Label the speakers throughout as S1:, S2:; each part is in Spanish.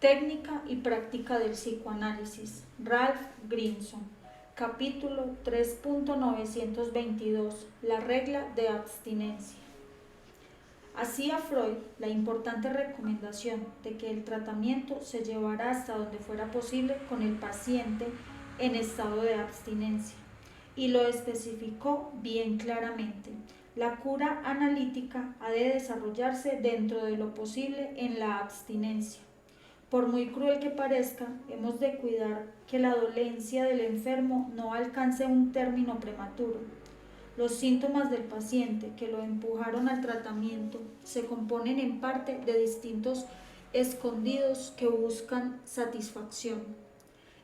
S1: Técnica y práctica del psicoanálisis. Ralph Grimson. Capítulo 3.922. La regla de abstinencia. Hacía Freud la importante recomendación de que el tratamiento se llevara hasta donde fuera posible con el paciente en estado de abstinencia, y lo especificó bien claramente. La cura analítica ha de desarrollarse dentro de lo posible en la abstinencia. Por muy cruel que parezca, hemos de cuidar que la dolencia del enfermo no alcance un término prematuro. Los síntomas del paciente que lo empujaron al tratamiento se componen en parte de distintos escondidos que buscan satisfacción.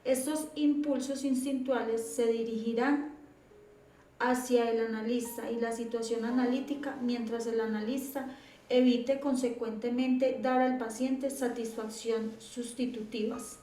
S1: Estos impulsos instintuales se dirigirán hacia el analista y la situación analítica, mientras el analista evite consecuentemente dar al paciente satisfacción sustitutivas.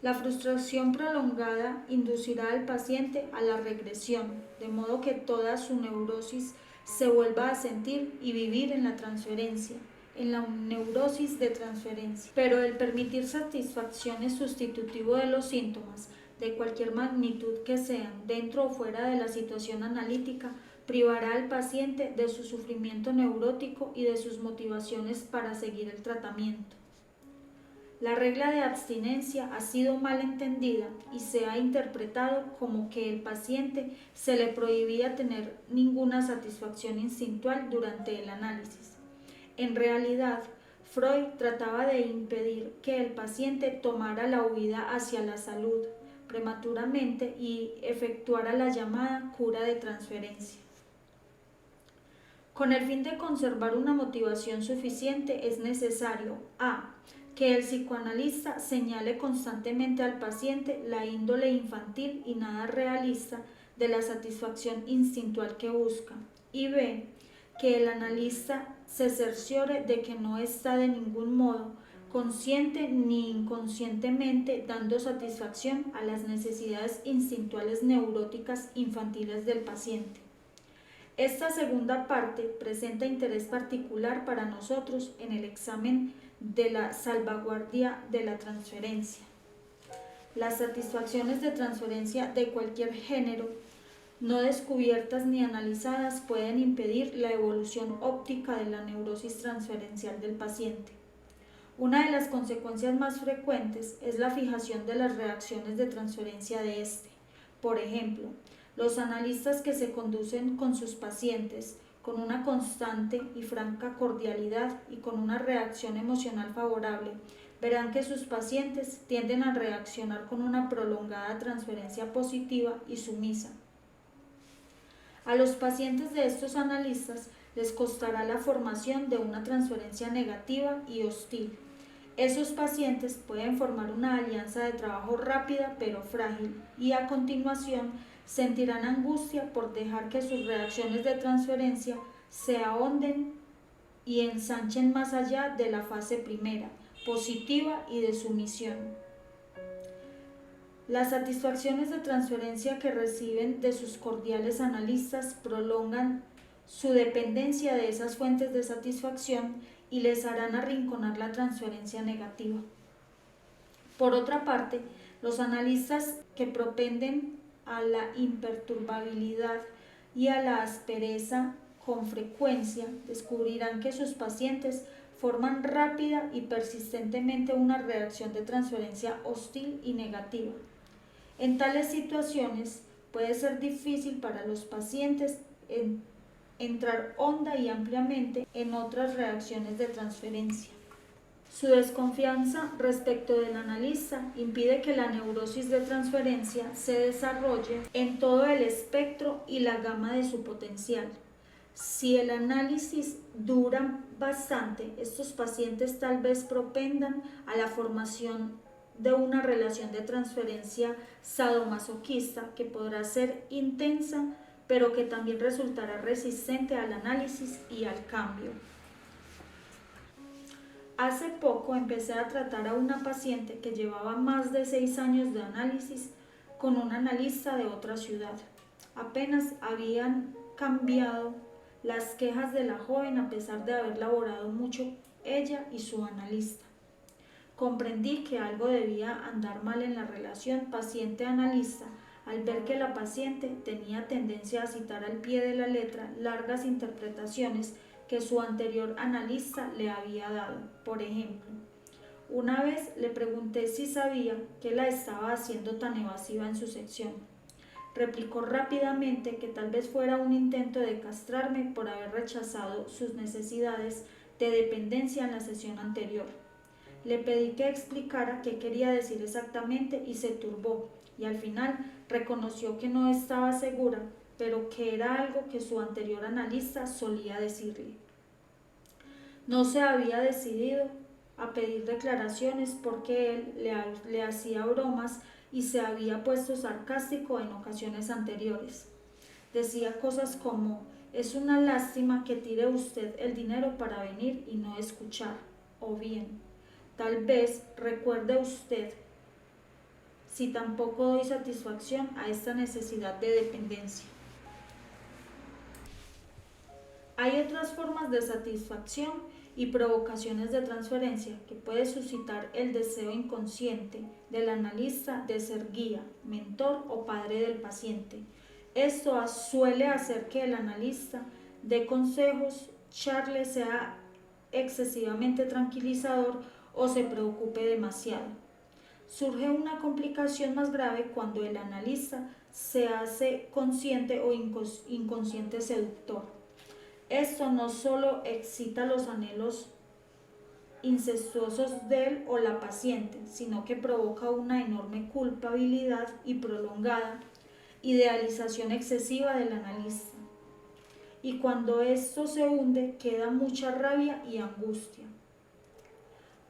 S1: La frustración prolongada inducirá al paciente a la regresión, de modo que toda su neurosis se vuelva a sentir y vivir en la transferencia, en la neurosis de transferencia. Pero el permitir satisfacción es sustitutivo de los síntomas, de cualquier magnitud que sean, dentro o fuera de la situación analítica, privará al paciente de su sufrimiento neurótico y de sus motivaciones para seguir el tratamiento. La regla de abstinencia ha sido mal entendida y se ha interpretado como que el paciente se le prohibía tener ninguna satisfacción instintual durante el análisis. En realidad, Freud trataba de impedir que el paciente tomara la huida hacia la salud prematuramente y efectuara la llamada cura de transferencia. Con el fin de conservar una motivación suficiente es necesario a. Que el psicoanalista señale constantemente al paciente la índole infantil y nada realista de la satisfacción instintual que busca, y b. Que el analista se cerciore de que no está de ningún modo, consciente ni inconscientemente, dando satisfacción a las necesidades instintuales neuróticas infantiles del paciente. Esta segunda parte presenta interés particular para nosotros en el examen de la salvaguardia de la transferencia. Las satisfacciones de transferencia de cualquier género, no descubiertas ni analizadas, pueden impedir la evolución óptica de la neurosis transferencial del paciente. Una de las consecuencias más frecuentes es la fijación de las reacciones de transferencia de éste. Por ejemplo, los analistas que se conducen con sus pacientes con una constante y franca cordialidad y con una reacción emocional favorable, verán que sus pacientes tienden a reaccionar con una prolongada transferencia positiva y sumisa. A los pacientes de estos analistas les costará la formación de una transferencia negativa y hostil. Esos pacientes pueden formar una alianza de trabajo rápida pero frágil y a continuación sentirán angustia por dejar que sus reacciones de transferencia se ahonden y ensanchen más allá de la fase primera, positiva y de sumisión. Las satisfacciones de transferencia que reciben de sus cordiales analistas prolongan su dependencia de esas fuentes de satisfacción y les harán arrinconar la transferencia negativa. Por otra parte, los analistas que propenden a la imperturbabilidad y a la aspereza con frecuencia descubrirán que sus pacientes forman rápida y persistentemente una reacción de transferencia hostil y negativa. En tales situaciones puede ser difícil para los pacientes entrar honda y ampliamente en otras reacciones de transferencia. Su desconfianza respecto del analista impide que la neurosis de transferencia se desarrolle en todo el espectro y la gama de su potencial. Si el análisis dura bastante, estos pacientes tal vez propendan a la formación de una relación de transferencia sadomasoquista que podrá ser intensa, pero que también resultará resistente al análisis y al cambio. Hace poco empecé a tratar a una paciente que llevaba más de 6 años de análisis con un analista de otra ciudad. Apenas habían cambiado las quejas de la joven a pesar de haber laborado mucho ella y su analista. Comprendí que algo debía andar mal en la relación paciente-analista al ver que la paciente tenía tendencia a citar al pie de la letra largas interpretaciones que su anterior analista le había dado. Por ejemplo, una vez le pregunté si sabía qué la estaba haciendo tan evasiva en su sección. Replicó rápidamente que tal vez fuera un intento de castrarme por haber rechazado sus necesidades de dependencia en la sesión anterior. Le pedí que explicara qué quería decir exactamente y se turbó, y al final reconoció que no estaba segura, pero que era algo que su anterior analista solía decirle. No se había decidido a pedir declaraciones porque él le hacía bromas y se había puesto sarcástico en ocasiones anteriores. Decía cosas como: es una lástima que tire usted el dinero para venir y no escuchar, o bien, tal vez recuerde usted si tampoco doy satisfacción a esta necesidad de dependencia. Hay otras formas de satisfacción y provocaciones de transferencia que puede suscitar el deseo inconsciente del analista de ser guía, mentor o padre del paciente. Esto suele hacer que el analista dé consejos, charle, sea excesivamente tranquilizador o se preocupe demasiado. Surge una complicación más grave cuando el analista se hace consciente o inconsciente seductor. Esto no solo excita los anhelos incestuosos del o la paciente, sino que provoca una enorme culpabilidad y prolongada idealización excesiva del analista. Y cuando esto se hunde, queda mucha rabia y angustia.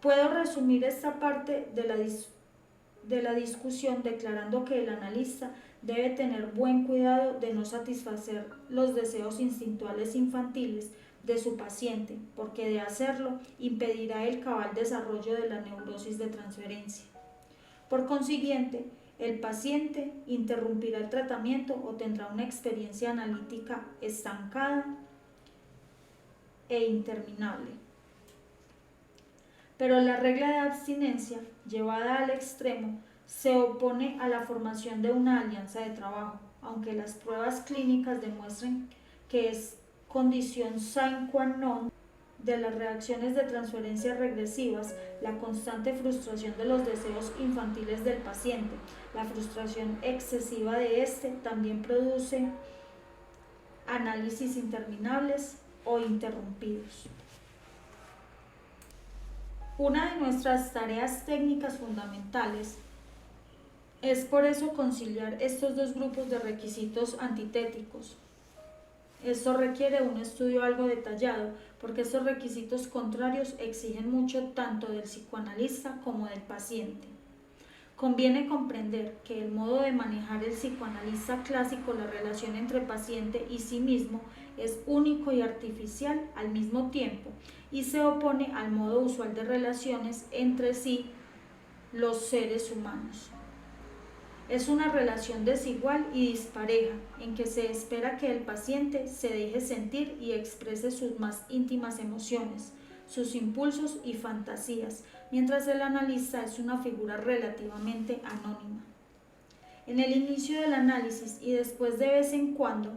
S1: Puedo resumir esta parte de la discusión declarando que el analista debe tener buen cuidado de no satisfacer los deseos instintuales infantiles de su paciente, porque de hacerlo impedirá el cabal desarrollo de la neurosis de transferencia. Por consiguiente, el paciente interrumpirá el tratamiento o tendrá una experiencia analítica estancada e interminable. Pero la regla de abstinencia, llevada al extremo, se opone a la formación de una alianza de trabajo, aunque las pruebas clínicas demuestren que es condición sine qua non de las reacciones de transferencia regresivas, la constante frustración de los deseos infantiles del paciente. La frustración excesiva de este también produce análisis interminables o interrumpidos. Una de nuestras tareas técnicas fundamentales es por eso conciliar estos dos grupos de requisitos antitéticos. Esto requiere un estudio algo detallado, porque estos requisitos contrarios exigen mucho tanto del psicoanalista como del paciente. Conviene comprender que el modo de manejar el psicoanalista clásico la relación entre paciente y sí mismo es único y artificial al mismo tiempo y se opone al modo usual de relaciones entre sí los seres humanos. Es una relación desigual y dispareja en que se espera que el paciente se deje sentir y exprese sus más íntimas emociones, sus impulsos y fantasías, mientras el analista es una figura relativamente anónima. En el inicio del análisis y después de vez en cuando,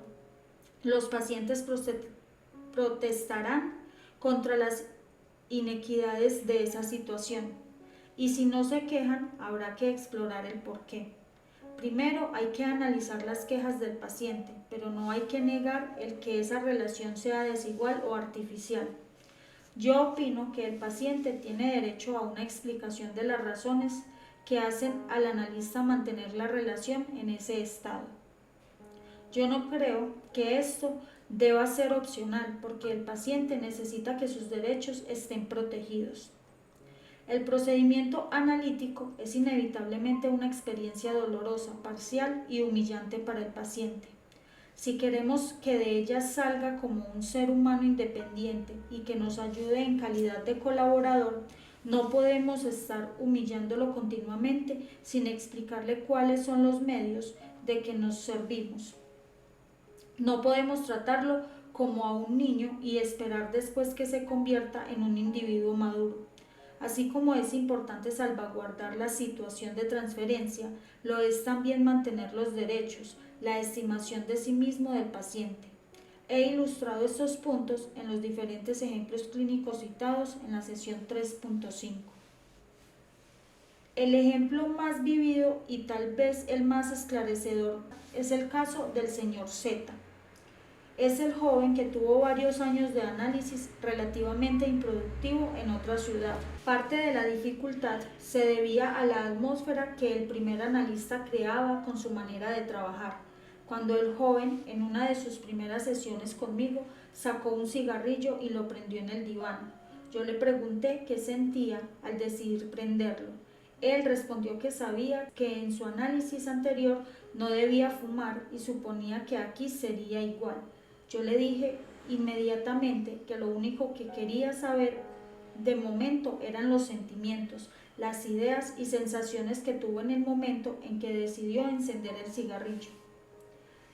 S1: los pacientes protestarán contra las inequidades de esa situación, y si no se quejan, habrá que explorar el porqué. Primero hay que analizar las quejas del paciente, pero no hay que negar el que esa relación sea desigual o artificial. Yo opino que el paciente tiene derecho a una explicación de las razones que hacen al analista mantener la relación en ese estado. Yo no creo que esto deba ser opcional, porque el paciente necesita que sus derechos estén protegidos. El procedimiento analítico es inevitablemente una experiencia dolorosa, parcial y humillante para el paciente. Si queremos que de ella salga como un ser humano independiente y que nos ayude en calidad de colaborador, no podemos estar humillándolo continuamente sin explicarle cuáles son los medios de que nos servimos. No podemos tratarlo como a un niño y esperar después que se convierta en un individuo maduro. Así como es importante salvaguardar la situación de transferencia, lo es también mantener los derechos, la estimación de sí mismo del paciente. He ilustrado estos puntos en los diferentes ejemplos clínicos citados en la sesión 3.5. El ejemplo más vivido y tal vez el más esclarecedor es el caso del señor Z. Es el joven que tuvo varios años de análisis relativamente improductivo en otra ciudad. Parte de la dificultad se debía a la atmósfera que el primer analista creaba con su manera de trabajar. Cuando el joven, en una de sus primeras sesiones conmigo, sacó un cigarrillo y lo prendió en el diván. Yo le pregunté qué sentía al decidir prenderlo. Él respondió que sabía que en su análisis anterior no debía fumar y suponía que aquí sería igual. Yo le dije inmediatamente que lo único que quería saber de momento eran los sentimientos, las ideas y sensaciones que tuvo en el momento en que decidió encender el cigarrillo.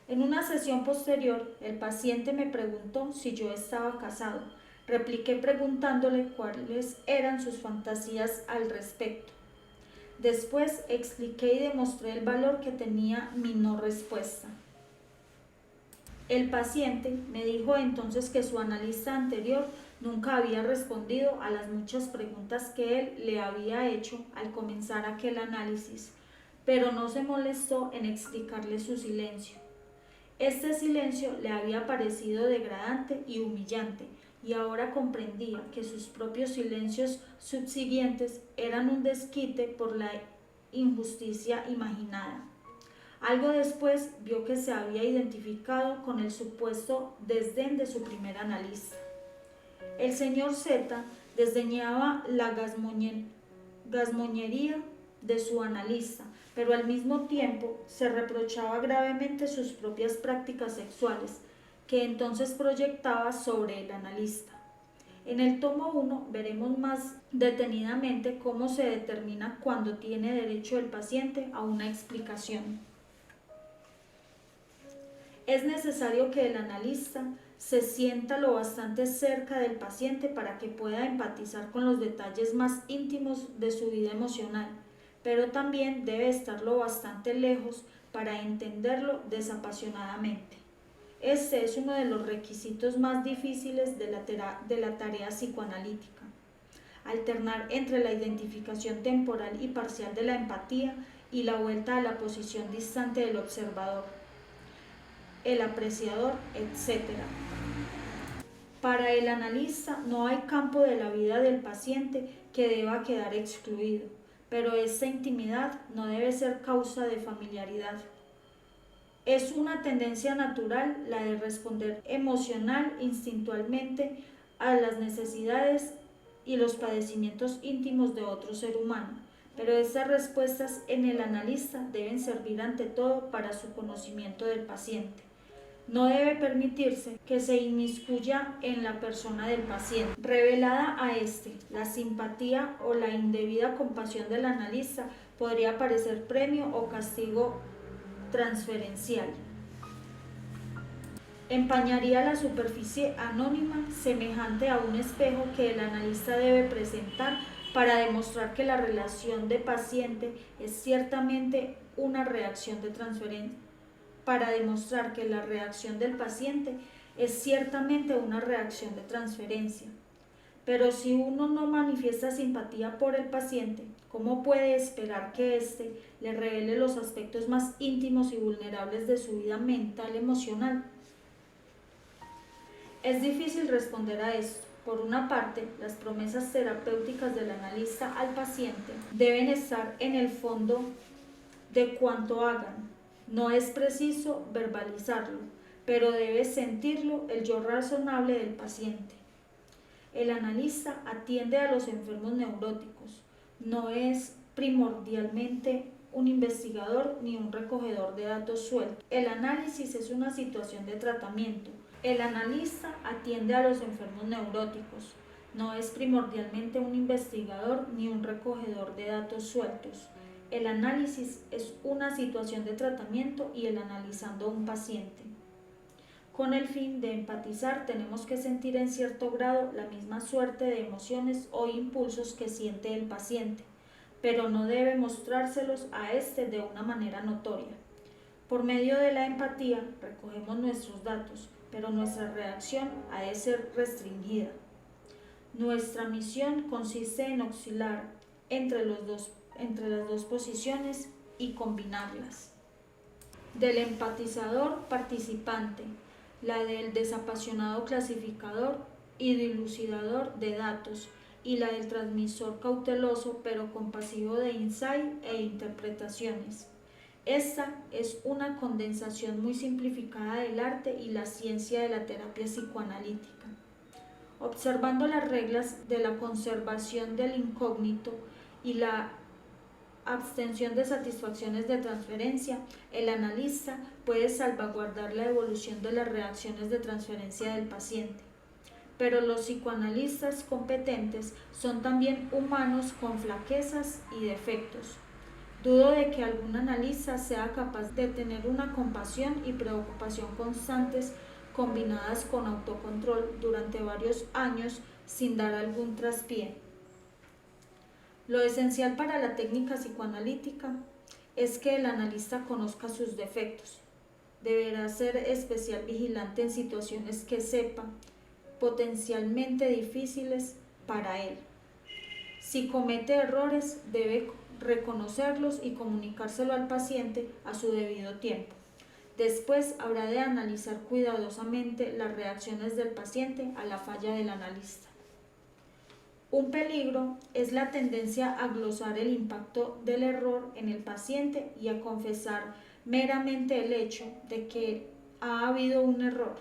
S1: En una sesión posterior, el paciente me preguntó si yo estaba casado. Repliqué preguntándole cuáles eran sus fantasías al respecto. Después expliqué y demostré el valor que tenía mi no respuesta. El paciente me dijo entonces que su analista anterior nunca había respondido a las muchas preguntas que él le había hecho al comenzar aquel análisis, pero no se molestó en explicarle su silencio. Este silencio le había parecido degradante y humillante, y ahora comprendía que sus propios silencios subsiguientes eran un desquite por la injusticia imaginada. Algo después vio que se había identificado con el supuesto desdén de su primer analista. El señor Z desdeñaba la gazmoñería de su analista, pero al mismo tiempo se reprochaba gravemente sus propias prácticas sexuales, que entonces proyectaba sobre el analista. En el tomo 1 veremos más detenidamente cómo se determina cuándo tiene derecho el paciente a una explicación. Es necesario que el analista se sienta lo bastante cerca del paciente para que pueda empatizar con los detalles más íntimos de su vida emocional, pero también debe estar lo bastante lejos para entenderlo desapasionadamente. Este es uno de los requisitos más difíciles de la tarea psicoanalítica. Alternar entre la identificación temporal y parcial de la empatía y la vuelta a la posición distante del observador, el apreciador, etc. Para el analista no hay campo de la vida del paciente que deba quedar excluido, pero esta intimidad no debe ser causa de familiaridad. Es una tendencia natural la de responder emocional, instintualmente, a las necesidades y los padecimientos íntimos de otro ser humano, pero estas respuestas en el analista deben servir ante todo para su conocimiento del paciente. No debe permitirse que se inmiscuya en la persona del paciente. Revelada a este, la simpatía o la indebida compasión del analista podría parecer premio o castigo transferencial. Empañaría la superficie anónima semejante a un espejo que el analista debe presentar para demostrar que la relación de paciente es ciertamente una reacción de transferencia. Para demostrar que la reacción del paciente es ciertamente una reacción de transferencia. Pero si uno no manifiesta simpatía por el paciente, ¿cómo puede esperar que éste le revele los aspectos más íntimos y vulnerables de su vida mental y emocional? Es difícil responder a esto. Por una parte, las promesas terapéuticas del analista al paciente deben estar en el fondo de cuanto hagan. No es preciso verbalizarlo, pero debe sentirlo el yo razonable del paciente. El analista atiende a los enfermos neuróticos, no es primordialmente un investigador ni un recogedor de datos sueltos. El análisis es una situación de tratamiento. El analista atiende a los enfermos neuróticos, no es primordialmente un investigador ni un recogedor de datos sueltos. El análisis es una situación de tratamiento y el analizando a un paciente. Con el fin de empatizar tenemos que sentir en cierto grado la misma suerte de emociones o impulsos que siente el paciente, pero no debe mostrárselos a éste de una manera notoria. Por medio de la empatía recogemos nuestros datos, pero nuestra reacción ha de ser restringida. Nuestra misión consiste en oscilar entre las dos posiciones y combinarlas. Del empatizador participante, la del desapasionado clasificador y dilucidador de datos, y la del transmisor cauteloso pero compasivo de insight e interpretaciones. Esta es una condensación muy simplificada del arte y la ciencia de la terapia psicoanalítica. Observando las reglas de la conservación del incógnito y la abstención de satisfacciones de transferencia, el analista puede salvaguardar la evolución de las reacciones de transferencia del paciente. Pero los psicoanalistas competentes son también humanos con flaquezas y defectos. Dudo de que algún analista sea capaz de tener una compasión y preocupación constantes combinadas con autocontrol durante varios años sin dar algún traspié. Lo esencial para la técnica psicoanalítica es que el analista conozca sus defectos. Deberá ser especial vigilante en situaciones que sepa potencialmente difíciles para él. Si comete errores, debe reconocerlos y comunicárselo al paciente a su debido tiempo. Después habrá de analizar cuidadosamente las reacciones del paciente a la falla del analista. Un peligro es la tendencia a glosar el impacto del error en el paciente y a confesar meramente el hecho de que ha habido un error.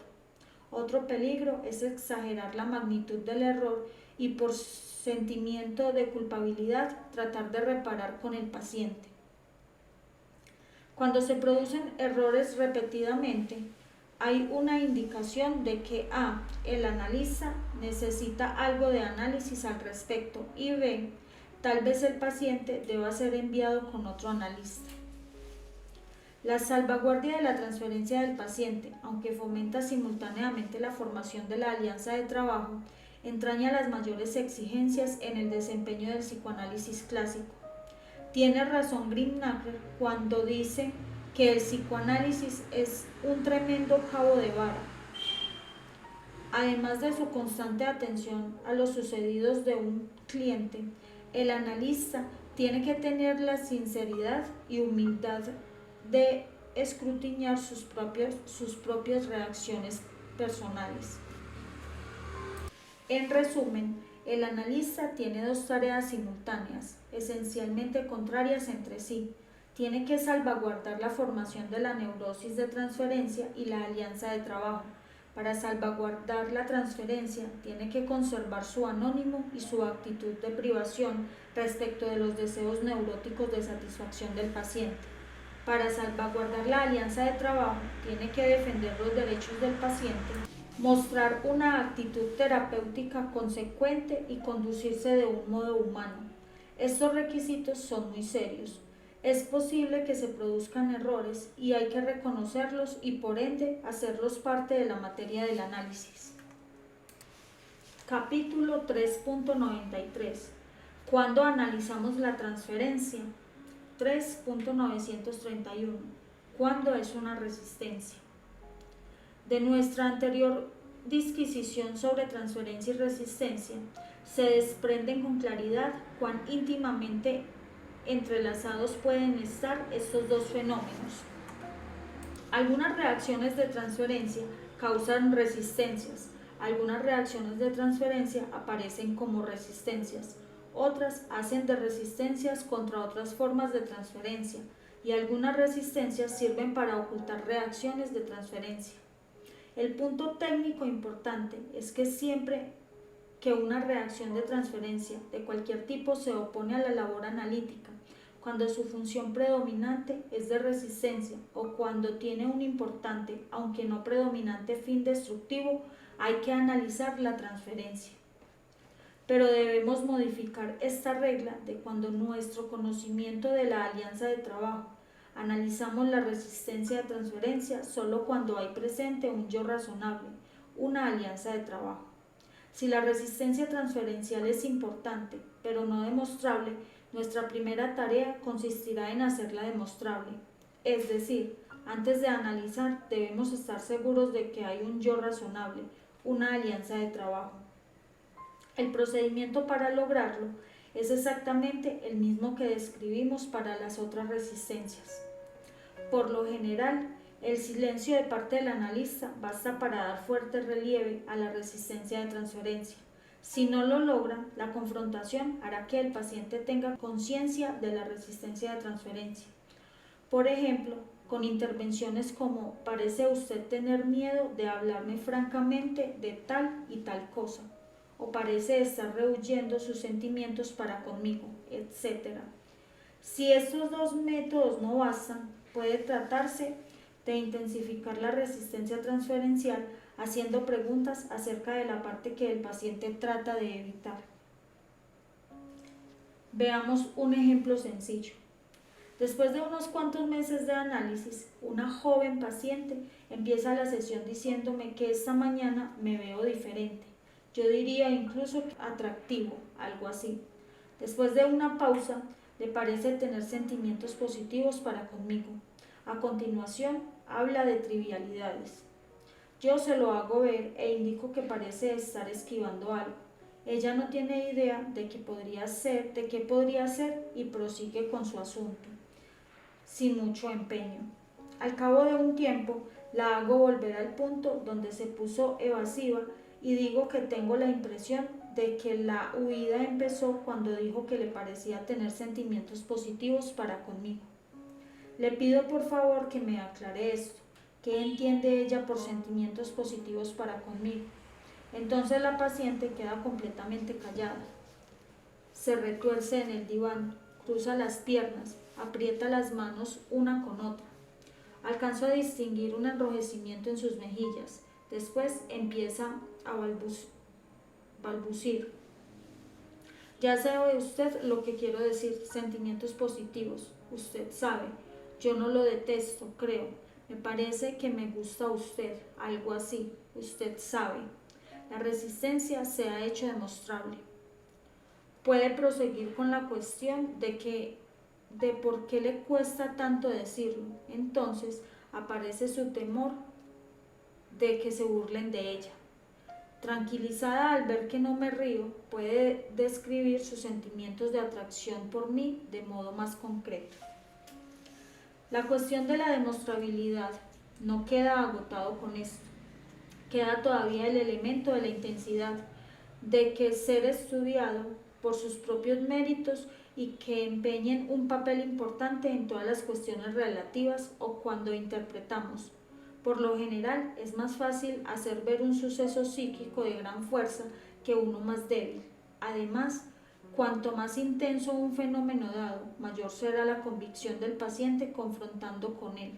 S1: Otro peligro es exagerar la magnitud del error y por sentimiento de culpabilidad tratar de reparar con el paciente. Cuando se producen errores repetidamente, hay una indicación de que A. El analista necesita algo de análisis al respecto y B. Tal vez el paciente deba ser enviado con otro analista. La salvaguardia de la transferencia del paciente, aunque fomenta simultáneamente la formación de la alianza de trabajo, entraña las mayores exigencias en el desempeño del psicoanálisis clásico. Tiene razón Grimnacher cuando dice que el psicoanálisis es un tremendo cabo de vara. Además de su constante atención a los sucedidos de un cliente, el analista tiene que tener la sinceridad y humildad de escrutinizar sus propias reacciones personales. En resumen, el analista tiene dos tareas simultáneas, esencialmente contrarias entre sí. Tiene que salvaguardar la formación de la neurosis de transferencia y la alianza de trabajo. Para salvaguardar la transferencia, tiene que conservar su anónimo y su actitud de privación respecto de los deseos neuróticos de satisfacción del paciente. Para salvaguardar la alianza de trabajo, tiene que defender los derechos del paciente, mostrar una actitud terapéutica consecuente y conducirse de un modo humano. Estos requisitos son muy serios. Es posible que se produzcan errores y hay que reconocerlos y por ende hacerlos parte de la materia del análisis. Capítulo 3.93. ¿Cuándo analizamos la transferencia? 3.931. ¿Cuándo es una resistencia? De nuestra anterior disquisición sobre transferencia y resistencia, se desprenden con claridad cuán íntimamente entrelazados pueden estar estos dos fenómenos. Algunas reacciones de transferencia causan resistencias, algunas reacciones de transferencia aparecen como resistencias, otras hacen de resistencias contra otras formas de transferencia y algunas resistencias sirven para ocultar reacciones de transferencia. El punto técnico importante es que siempre que una reacción de transferencia de cualquier tipo se opone a la labor analítica, cuando su función predominante es de resistencia o cuando tiene un importante, aunque no predominante, fin destructivo, hay que analizar la transferencia. Pero debemos modificar esta regla de cuando nuestro conocimiento de la alianza de trabajo, Analizamos la resistencia de transferencia solo cuando hay presente un yo razonable, una alianza de trabajo. Si la resistencia transferencial es importante, pero no demostrable, nuestra primera tarea consistirá en hacerla demostrable. Es decir, antes de analizar, debemos estar seguros de que hay un yo razonable, una alianza de trabajo. El procedimiento para lograrlo es exactamente el mismo que describimos para las otras resistencias. Por lo general, el silencio de parte del analista basta para dar fuerte relieve a la resistencia de transferencia. Si no lo logra, la confrontación hará que el paciente tenga conciencia de la resistencia de transferencia. Por ejemplo, con intervenciones como: parece usted tener miedo de hablarme francamente de tal y tal cosa, o parece estar rehuyendo sus sentimientos para conmigo, etc. Si estos dos métodos no bastan, puede tratarse de intensificar la resistencia transferencial haciendo preguntas acerca de la parte que el paciente trata de evitar. Veamos un ejemplo sencillo. Después de unos cuantos meses de análisis, una joven paciente empieza la sesión diciéndome que esta mañana me veo diferente. Yo diría incluso atractivo, algo así. Después de una pausa, le parece tener sentimientos positivos para conmigo. A continuación, habla de trivialidades. Yo se lo hago ver e indico que parece estar esquivando algo. Ella no tiene idea de qué podría ser y prosigue con su asunto, sin mucho empeño. Al cabo de un tiempo, la hago volver al punto donde se puso evasiva y digo que tengo la impresión de que la huida empezó cuando dijo que le parecía tener sentimientos positivos para conmigo. Le pido por favor que me aclare esto. ¿Qué entiende ella por sentimientos positivos para conmigo? Entonces la paciente queda completamente callada. Se retuerce en el diván, cruza las piernas, aprieta las manos una con otra. Alcanzo a distinguir un enrojecimiento en sus mejillas. Después empieza a balbucir. Ya sabe usted lo que quiero decir, sentimientos positivos. Usted sabe. Yo no lo detesto, creo. Me parece que me gusta usted, algo así. Usted sabe. La resistencia se ha hecho demostrable. Puede proseguir con la cuestión de por qué le cuesta tanto decirlo. Entonces aparece su temor de que se burlen de ella. Tranquilizada al ver que no me río, puede describir sus sentimientos de atracción por mí de modo más concreto. La cuestión de la demostrabilidad no queda agotado con esto. Queda todavía el elemento de la intensidad, de que ser estudiado por sus propios méritos y que empeñen un papel importante en todas las cuestiones relativas o cuando interpretamos. Por lo general es más fácil hacer ver un suceso psíquico de gran fuerza que uno más débil. Además, cuanto más intenso un fenómeno dado, mayor será la convicción del paciente confrontando con él.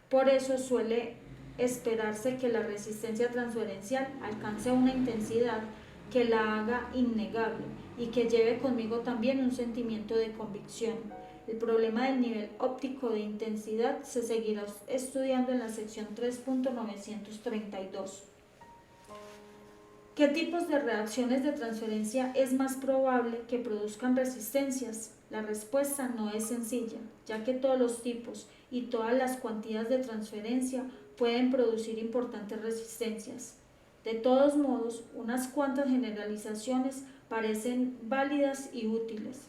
S1: Por eso suele esperarse que la resistencia transferencial alcance una intensidad que la haga innegable y que lleve conmigo también un sentimiento de convicción. El problema del nivel óptico de intensidad se seguirá estudiando en la sección 3.932. ¿Qué tipos de reacciones de transferencia es más probable que produzcan resistencias? La respuesta no es sencilla, ya que todos los tipos y todas las cuantías de transferencia pueden producir importantes resistencias. De todos modos, unas cuantas generalizaciones parecen válidas y útiles.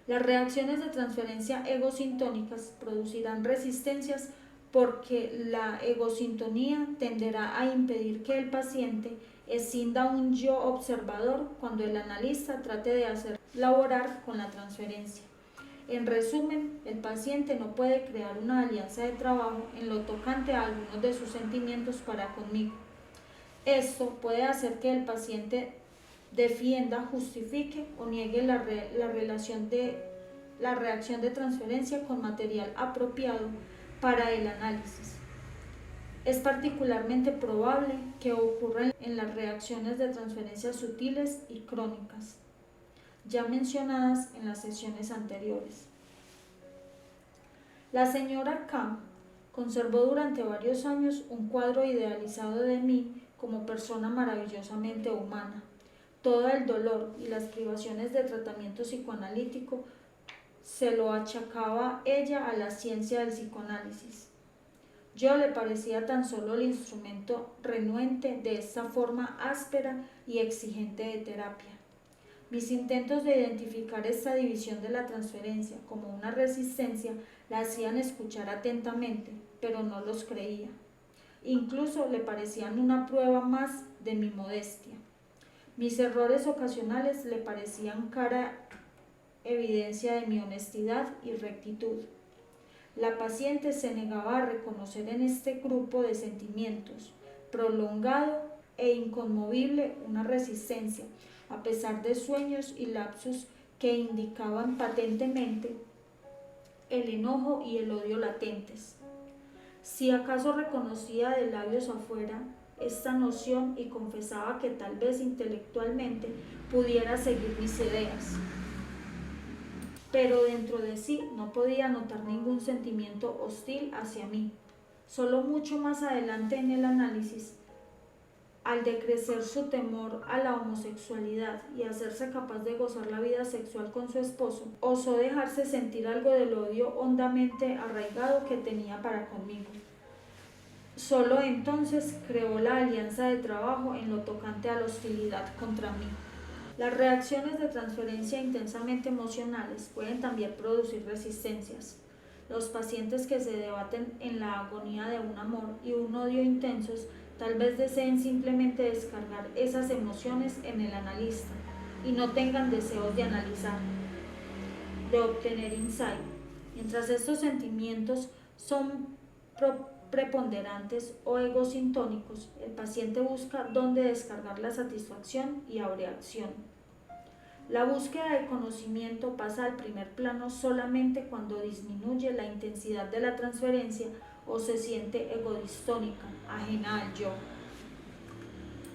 S1: Las reacciones de transferencia egosintónicas producirán resistencias porque la egosintonía tenderá a impedir que el paciente escinda un yo observador cuando el analista trate de hacer laborar con la transferencia. En resumen, el paciente no puede crear una alianza de trabajo en lo tocante a algunos de sus sentimientos para conmigo. Esto puede hacer que el paciente defienda, justifique o niegue la reacción de transferencia con material apropiado para el análisis. Es particularmente probable que ocurra en las reacciones de transferencia sutiles y crónicas, ya mencionadas en las sesiones anteriores. La señora K. conservó durante varios años un cuadro idealizado de mí como persona maravillosamente humana. Todo el dolor y las privaciones de tratamiento psicoanalítico se lo achacaba ella a la ciencia del psicoanálisis. Yo le parecía tan solo el instrumento renuente de esta forma áspera y exigente de terapia. Mis intentos de identificar esta división de la transferencia como una resistencia la hacían escuchar atentamente, pero no los creía. Incluso le parecían una prueba más de mi modestia. Mis errores ocasionales le parecían cara evidencia de mi honestidad y rectitud. La paciente se negaba a reconocer en este grupo de sentimientos prolongado e inconmovible una resistencia, a pesar de sueños y lapsus que indicaban patentemente el enojo y el odio latentes. Si acaso reconocía de labios afuera esta noción y confesaba que tal vez intelectualmente pudiera seguir mis ideas, pero dentro de sí no podía notar ningún sentimiento hostil hacia mí. Solo mucho más adelante en el análisis, al decrecer su temor a la homosexualidad y hacerse capaz de gozar la vida sexual con su esposo, osó dejarse sentir algo del odio hondamente arraigado que tenía para conmigo. Solo entonces creó la alianza de trabajo en lo tocante a la hostilidad contra mí. Las reacciones de transferencia intensamente emocionales pueden también producir resistencias. Los pacientes que se debaten en la agonía de un amor y un odio intensos tal vez deseen simplemente descargar esas emociones en el analista y no tengan deseos de analizar, de obtener insight. Mientras estos sentimientos son preponderantes o egosintónicos, el paciente busca dónde descargar la satisfacción y abre acción. La búsqueda de conocimiento pasa al primer plano solamente cuando disminuye la intensidad de la transferencia o se siente egodistónica, ajena al yo.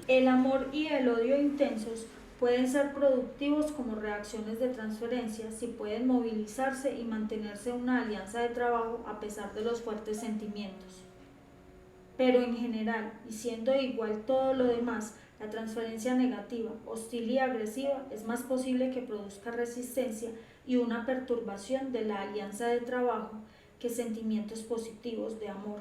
S1: El amor y el odio intensos pueden ser productivos como reacciones de transferencia si pueden movilizarse y mantenerse una alianza de trabajo a pesar de los fuertes sentimientos. Pero en general, y siendo igual todo lo demás, la transferencia negativa, hostil y agresiva es más posible que produzca resistencia y una perturbación de la alianza de trabajo que sentimientos positivos de amor.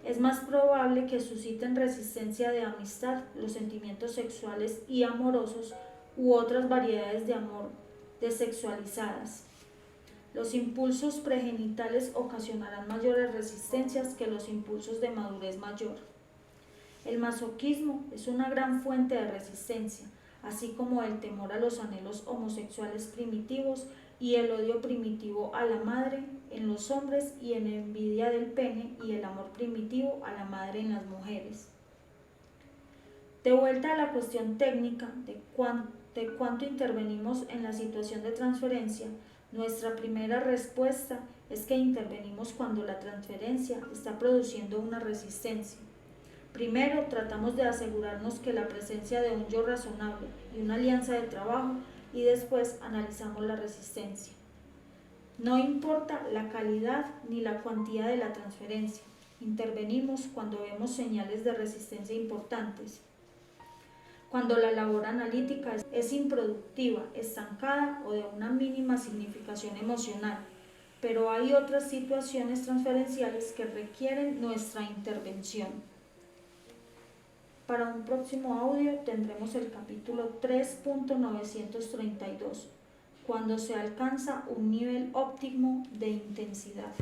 S1: Es más probable que susciten resistencia de amistad los sentimientos sexuales y amorosos u otras variedades de amor desexualizadas. Los impulsos pregenitales ocasionarán mayores resistencias que los impulsos de madurez mayor. El masoquismo es una gran fuente de resistencia, así como el temor a los anhelos homosexuales primitivos y el odio primitivo a la madre en los hombres y en envidia del pene y el amor primitivo a la madre en las mujeres. De vuelta a la cuestión técnica de cuánto intervenimos en la situación de transferencia, nuestra primera respuesta es que intervenimos cuando la transferencia está produciendo una resistencia. Primero, tratamos de asegurarnos que la presencia de un yo razonable y una alianza de trabajo y después analizamos la resistencia. No importa la calidad ni la cuantía de la transferencia, intervenimos cuando vemos señales de resistencia importantes. Cuando la labor analítica es improductiva, estancada o de una mínima significación emocional, pero hay otras situaciones transferenciales que requieren nuestra intervención. Para un próximo audio tendremos el capítulo 3.932, cuando se alcanza un nivel óptimo de intensidad.